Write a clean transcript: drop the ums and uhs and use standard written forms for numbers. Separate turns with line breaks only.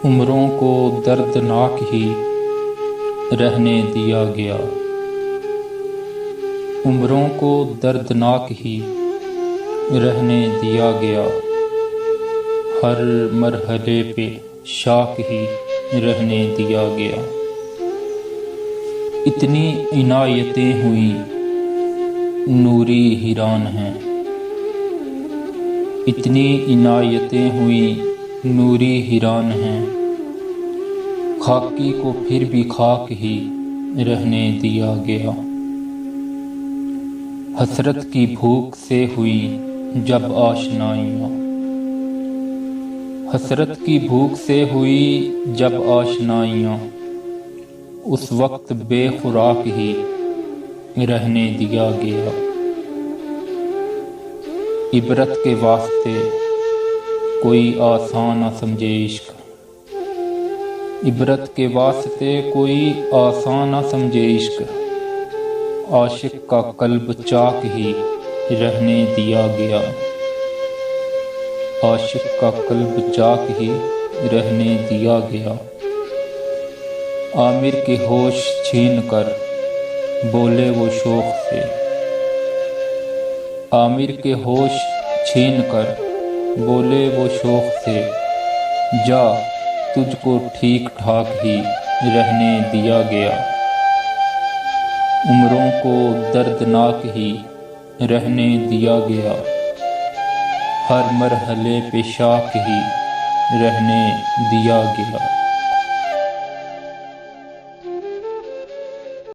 عمروں کو دردناک ہی رہنے دیا گیا، عمروں کو دردناک ہی رہنے دیا گیا، ہر مرحلے پہ شاک ہی رہنے دیا گیا۔ اتنی عنایتیں ہوئیں نوری حیران ہیں، اتنی عنایتیں ہوئیں نوری حیران ہیں، خاکی کو پھر بھی خاک ہی رہنے دیا گیا۔ حسرت کی بھوک سے ہوئی جب آشنائیاں، حسرت کی بھوک سے ہوئی جب آشنائیاں، اس وقت بے خوراک ہی رہنے دیا گیا۔ عبرت کے واسطے کوئی آسان نہ سمجھے عشق، عبرت کے واسطے کوئی آسان نہ سمجھے عشق، عاشق کا قلب چاک ہی رہنے دیا گیا، عاشق کا قلب چاک ہی رہنے دیا گیا۔ عامر کے ہوش چھین کر بولے وہ شوق سے، عامر کے ہوش چھین کر بولے وہ شوق سے، جا تجھ کو ٹھیک ٹھاک ہی رہنے دیا گیا۔ عمروں کو دردناک ہی رہنے دیا گیا، ہر مرحلے پہ شاک ہی رہنے دیا گیا۔